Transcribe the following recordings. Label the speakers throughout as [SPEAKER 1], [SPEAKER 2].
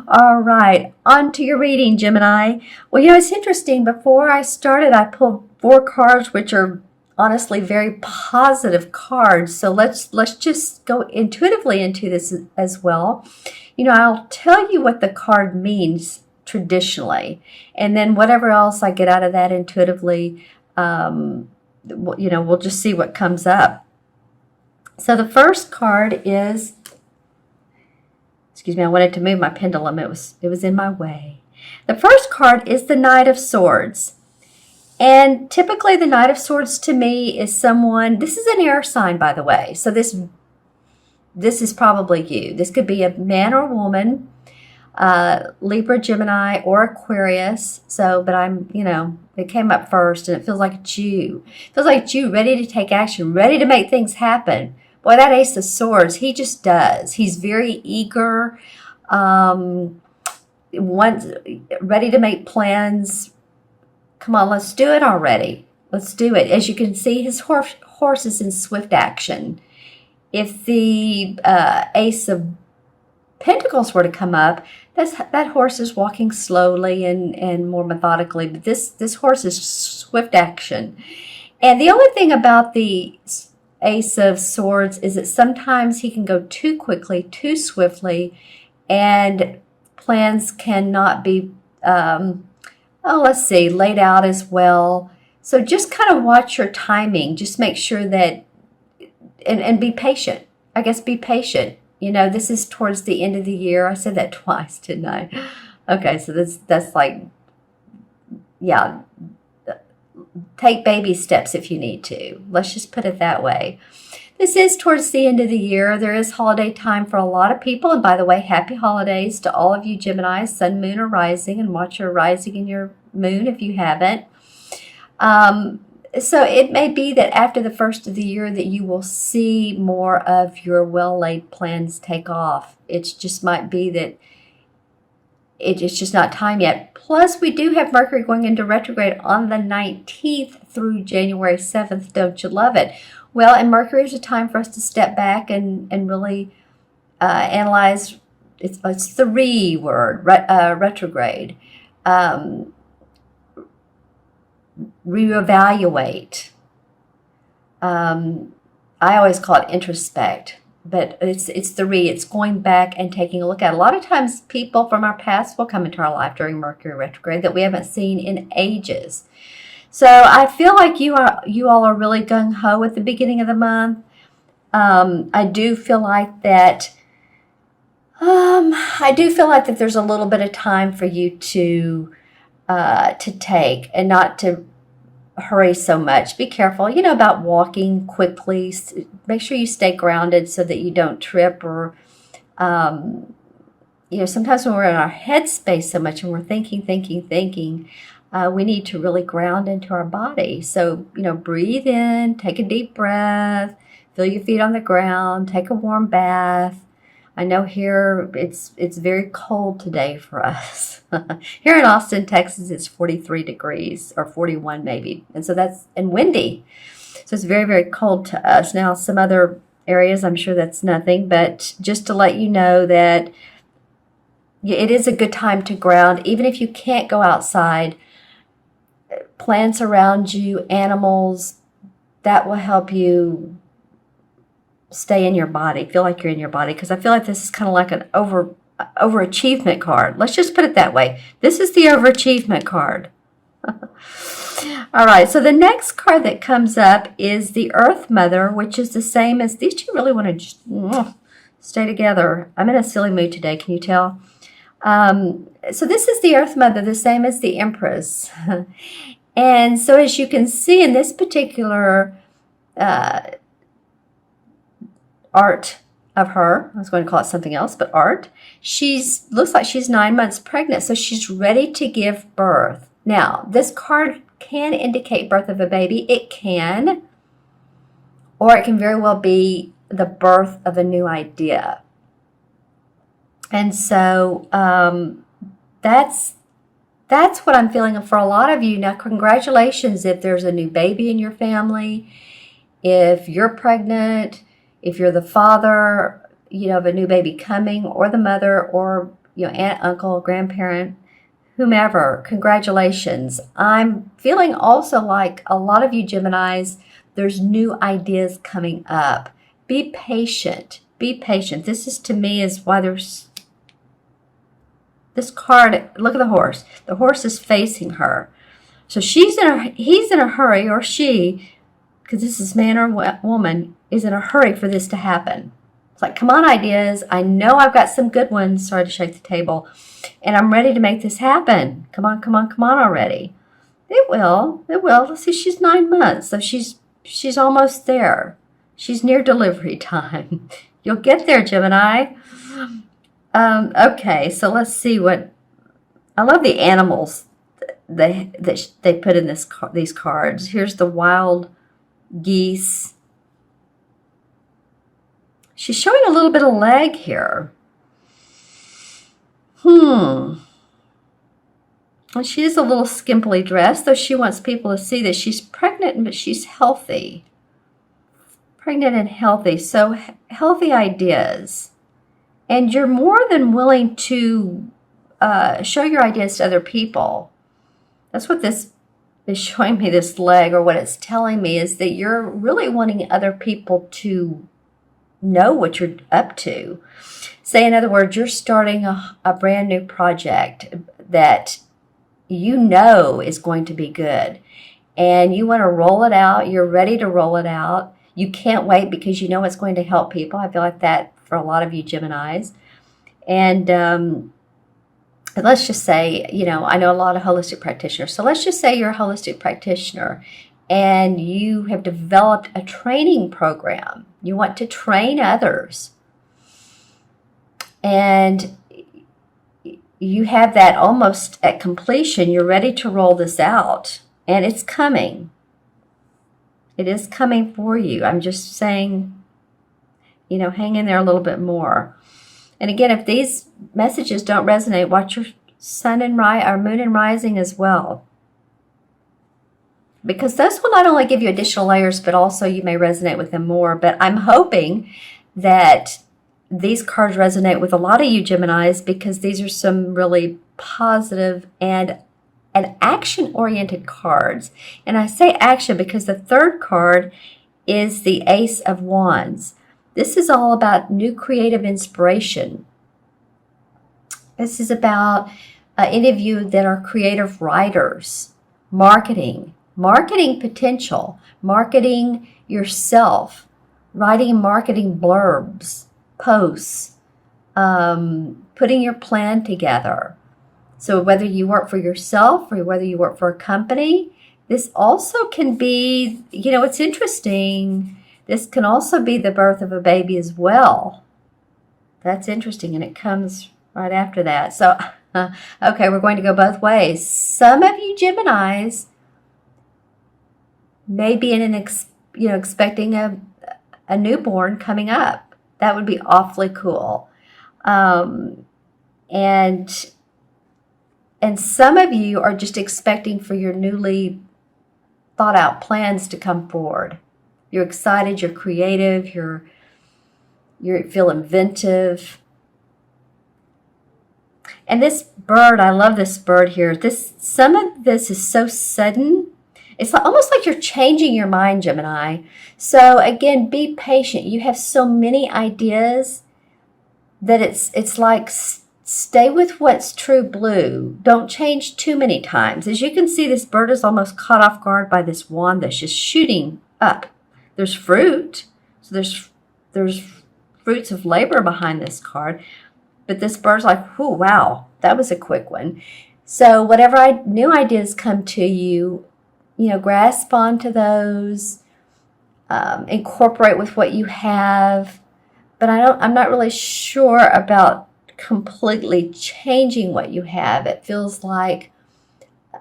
[SPEAKER 1] All right, on to your reading, Gemini. Well, it's interesting. Before I started, I pulled four cards, which are honestly very positive cards. So let's just go intuitively into this as well. I'll tell you what the card means traditionally, and then whatever else I get out of that intuitively, we'll just see what comes up. So the first card is, excuse me, I wanted to move my pendulum. It was in my way. The first card is the Knight of Swords. And typically the Knight of Swords to me is someone, this is an air sign, by the way. So this is probably you. This could be a man or woman, Libra, Gemini, or Aquarius. So, but it came up first, and it feels like it's you. It feels like it's you, ready to take action, ready to make things happen. Boy, that Ace of Swords, he just does. He's very eager, ready to make plans. Come on, let's do it already. Let's do it. As you can see, his horse is in swift action. If the Ace of Pentacles were to come up, that horse is walking slowly and more methodically. But this horse is swift action. And the only thing about the Ace of Swords is that sometimes he can go too quickly, too swiftly, and plans cannot be, laid out as well. So just kind of watch your timing. Just make sure that, and be patient. I guess be patient. This is towards the end of the year. I said that twice, didn't I? Okay, so that's like, yeah, take baby steps if you need to. Let's just put it that way. This is towards the end of the year. There is holiday time for a lot of people. And by the way, happy holidays to all of you Gemini, sun, moon, or rising. And watch your rising and your moon if you haven't. So it may be that after the first of the year that you will see more of your well-laid plans take off. It just might be that it's just not time yet. Plus, we do have Mercury going into retrograde on the 19th through January 7th. Don't you love it? Well, and Mercury is a time for us to step back and really analyze. It's the word, retrograde. Reevaluate. I always call it introspect, but it's going back and taking a look at. A lot of times people from our past will come into our life during Mercury retrograde that we haven't seen in ages. So I feel like you all are really gung-ho at the beginning of the month. I do feel like that there's a little bit of time for you to take and not to hurry so much. Be careful, about walking quickly. Make sure you stay grounded so that you don't trip or, sometimes when we're in our head space so much and we're thinking, we need to really ground into our body. So, breathe in, take a deep breath, feel your feet on the ground, take a warm bath. I know here it's very cold today for us. Here in Austin, Texas, it's 43 degrees or 41 maybe. And so and windy. So it's very, very cold to us. Now, some other areas, I'm sure that's nothing, but just to let you know that it is a good time to ground. Even if you can't go outside, plants around you, animals, that will help you stay in your body, feel like you're in your body, because I feel like this is kind of like an overachievement card. Let's just put it that way. This is the overachievement card. All right, so the next card that comes up is the Earth Mother, which is the same as, these two really want to just stay together. I'm in a silly mood today, can you tell? So this is the Earth Mother, the same as the Empress. And so as you can see in this particular art of her, I was going to call it something else, but art, looks like she's 9 months pregnant, so she's ready to give birth. Now, this card can indicate birth of a baby. It can, or it can very well be the birth of a new idea. And so that's what I'm feeling for a lot of you. Now, congratulations if there's a new baby in your family, if you're pregnant, if you're the father, of a new baby coming, or the mother, or aunt, uncle, grandparent, whomever, congratulations. I'm feeling also like a lot of you Geminis, there's new ideas coming up. Be patient. Be patient. This is, to me, is why there's this card. Look at the horse. The horse is facing her. So he's in a hurry, or she, because this is man or woman, is in a hurry for this to happen. It's like, come on, ideas. I know I've got some good ones. Sorry to shake the table. And I'm ready to make this happen. Come on, come on, come on already. It will. It will. Let's see, she's 9 months. So she's almost there. She's near delivery time. You'll get there, Gemini. Okay, so let's see what... I love the animals that they put in these cards. Here's the wild geese. She's showing a little bit of leg here. And she is a little skimpily dressed, though she wants people to see that she's pregnant, but she's healthy. Pregnant and healthy. So healthy ideas. And you're more than willing to show your ideas to other people. That's what this is showing me, this leg, or what it's telling me, is that you're really wanting other people to know what you're up to. Say, in other words, you're starting a brand new project that you know is going to be good. And you want to roll it out. You're ready to roll it out. You can't wait because you know it's going to help people. I feel like that for a lot of you Geminis. And let's just say, I know a lot of holistic practitioners. So let's just say you're a holistic practitioner and you have developed a training program. You want to train others. And you have that almost at completion. You're ready to roll this out. And it's coming. It is coming for you. I'm just saying, hang in there a little bit more. And again, if these messages don't resonate, watch your sun and moon and rising as well. Because those will not only give you additional layers, but also you may resonate with them more. But I'm hoping that these cards resonate with a lot of you Geminis, because these are some really positive and action-oriented cards. And I say action because the third card is the Ace of Wands. This is all about new creative inspiration. This is about any of you that are creative writers, marketing potential, marketing yourself, writing marketing blurbs, posts, putting your plan together. So whether you work for yourself or whether you work for a company, this also can be, it's interesting. This can also be the birth of a baby as well. That's interesting, and it comes right after that. So, okay, we're going to go both ways. Some of you Geminis may be expecting a newborn coming up. That would be awfully cool. And some of you are just expecting for your newly thought out plans to come forward. You're excited, you're creative, you feel inventive. And this bird, I love this bird here. Some of this is so sudden. It's almost like you're changing your mind, Gemini. So again, be patient. You have so many ideas that it's like, stay with what's true blue. Don't change too many times. As you can see, this bird is almost caught off guard by this wand that's just shooting up. There's fruit. So there's fruits of labor behind this card. But this bird's like, oh, wow, that was a quick one. So whatever new ideas come to you, grasp onto those, incorporate with what you have. But I'm not really sure about completely changing what you have. It feels like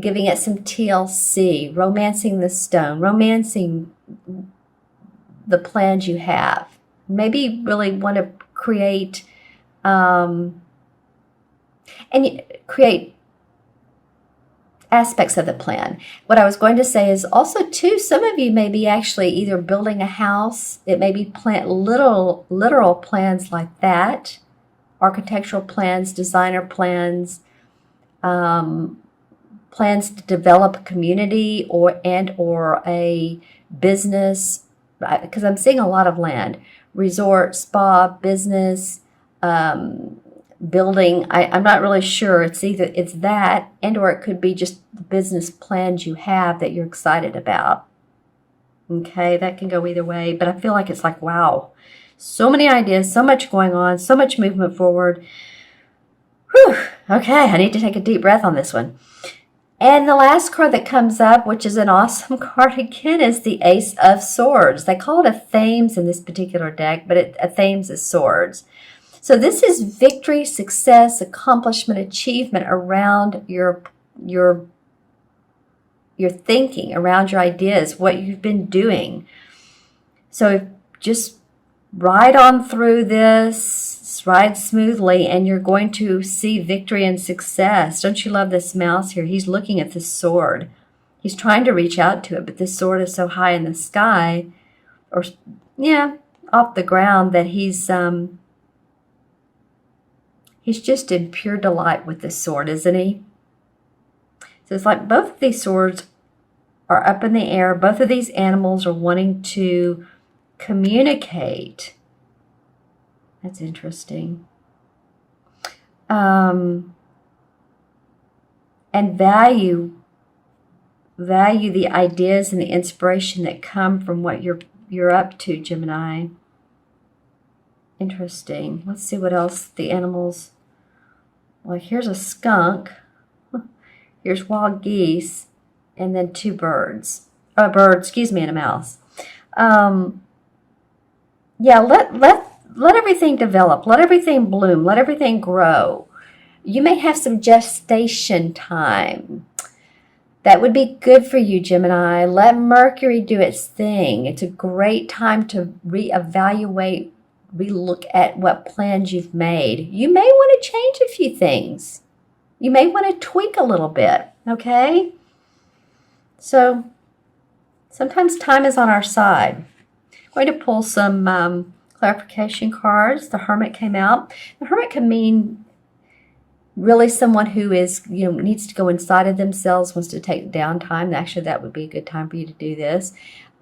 [SPEAKER 1] giving it some TLC, romancing the stone, romancing the plans you have. Maybe really want to create create aspects of the plan. What I was going to say is also too, some of you may be actually either building a house. It may be literal plans like that, architectural plans, designer plans, plans to develop a community or a business, because I'm seeing a lot of land, resort, spa, business, building. I'm not really sure. It's that, and or it could be just the business plans you have that you're excited about. Okay, that can go either way, but I feel like it's like, wow, so many ideas, so much going on, so much movement forward. Whew. Okay, I need to take a deep breath on this one. And the last card that comes up, which is an awesome card again, is the Ace of Swords. They call it a Thames in this particular deck, but a Thames is swords. So this is victory, success, accomplishment, achievement around your thinking, around your ideas, what you've been doing. So just ride on through this, ride smoothly, and you're going to see victory and success. Don't you love this mouse here? He's looking at this sword. He's trying to reach out to it, but this sword is so high in the sky, or yeah, off the ground, that he's just in pure delight with this sword, isn't he? So it's like both of these swords are up in the air. Both of these animals are wanting to communicate. That's interesting. And value the ideas and the inspiration that come from what you're up to, Gemini. Interesting. Let's see what else the animals. Like here's a skunk. Here's wild geese, and then two birds. A bird, excuse me, and a mouse. Yeah, let everything develop. Let everything bloom. Let everything grow. You may have some gestation time. That would be good for you, Gemini. Let Mercury do its thing. It's a great time to reevaluate, relook at what plans you've made. You may want to change a few things. You may want to tweak a little bit, okay? So sometimes time is on our side. I'm going to pull some clarification cards. The Hermit came out. The Hermit can mean really someone who is, needs to go inside of themselves, wants to take downtime. Actually, that would be a good time for you to do this.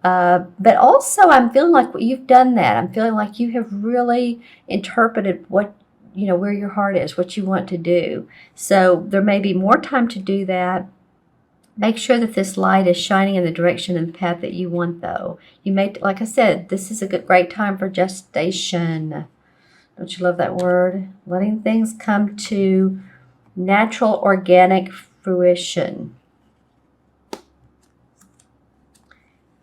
[SPEAKER 1] But also, I'm feeling like you've done that. I'm feeling like you have really interpreted what, where your heart is, what you want to do. So there may be more time to do that. Make sure that this light is shining in the direction and the path that you want, though. You may, like I said, this is a great time for gestation. Don't you love that word? Letting things come to natural, organic fruition.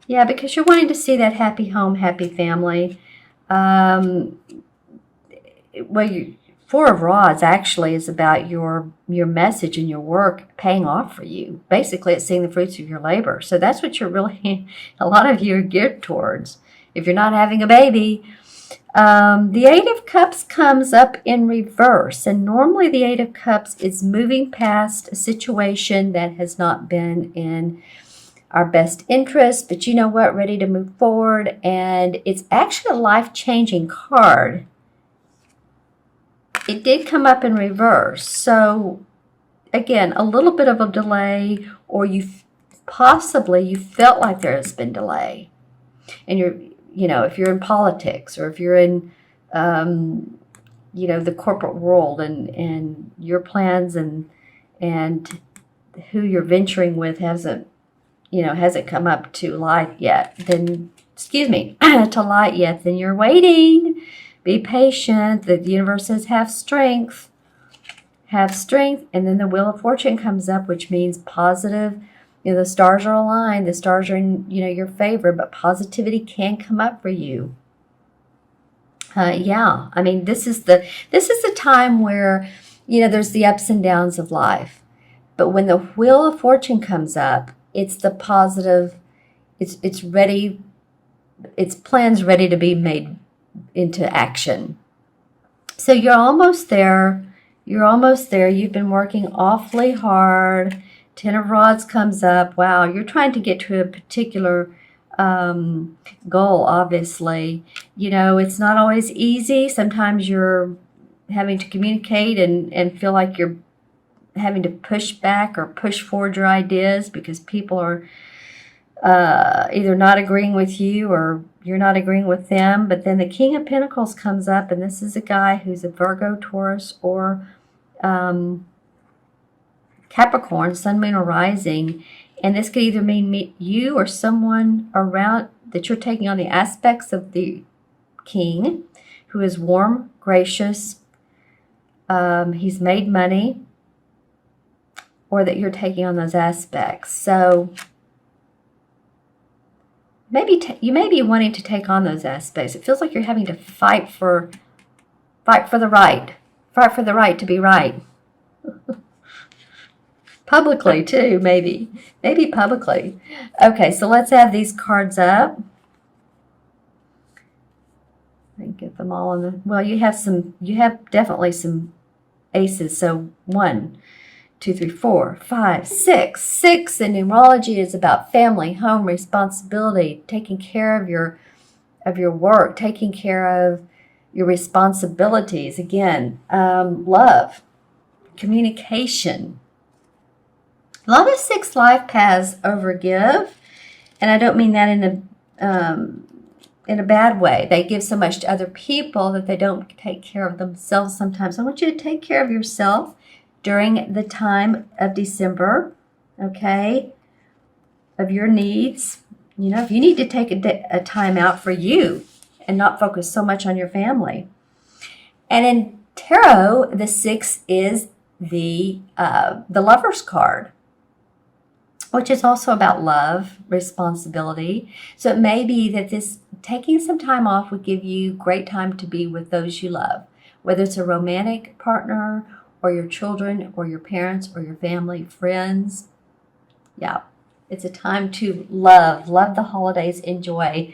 [SPEAKER 1] Yeah, because you're wanting to see that happy home, happy family. Four of Rods actually is about your message and your work paying off for you. Basically, it's seeing the fruits of your labor. So that's what you're really, a lot of you are geared towards. If you're not having a baby, the Eight of Cups comes up in reverse. And normally the Eight of Cups is moving past a situation that has not been in our best interest. But you know what? Ready to move forward. And it's actually a life-changing card. It did come up in reverse. So, again, a little bit of a delay, or you felt like there has been delay. And if you're in politics, or if you're in, the corporate world, and your plans and who you're venturing with hasn't come up to light yet, then, to light yet, then you're waiting. Be patient. The universe says have strength. Have strength. And then the Wheel of Fortune comes up, which means positive. The stars are aligned. The stars are in, your favor. But positivity can come up for you. Yeah. I mean, this is the time where, there's the ups and downs of life. But when the Wheel of Fortune comes up, it's the positive. It's ready. It's plans ready to be made into action. So you're almost there. You've been working awfully hard. Ten of Rods comes up. Wow, you're trying to get to a particular goal, obviously. It's not always easy. Sometimes you're having to communicate and feel like you're having to push back or push forward your ideas because people are either not agreeing with you or you're not agreeing with them. But then the King of Pentacles comes up, and this is a guy who's a Virgo, Taurus, or Capricorn, Sun, Moon, or Rising. And this could either mean you or someone around that you're taking on the aspects of the King, who is warm, gracious, he's made money, or that you're taking on those aspects. So maybe you may be wanting to take on those aspects. It feels like you're having to fight for the right to be right. Publicly too, maybe publicly. Okay, so let's add these cards up and get them all on the. Well, you have definitely some aces. So 1, 2, 3, 4, 5, 6. 6 in numerology is about family, home, responsibility, taking care of your work, taking care of your responsibilities. Again, love, communication. A lot of 6 life paths overgive, and I don't mean that in a bad way. They give so much to other people that they don't take care of themselves sometimes. I want you to take care of yourself during the time of December, okay, of your needs. You know, if you need to take a time out for you and not focus so much on your family. And in tarot, the 6 is the Lover's card, which is also about love, responsibility. So it may be that this taking some time off would give you great time to be with those you love, whether it's a romantic partner or your children or your parents or your family, friends. Yeah, it's a time to love the holidays, enjoy.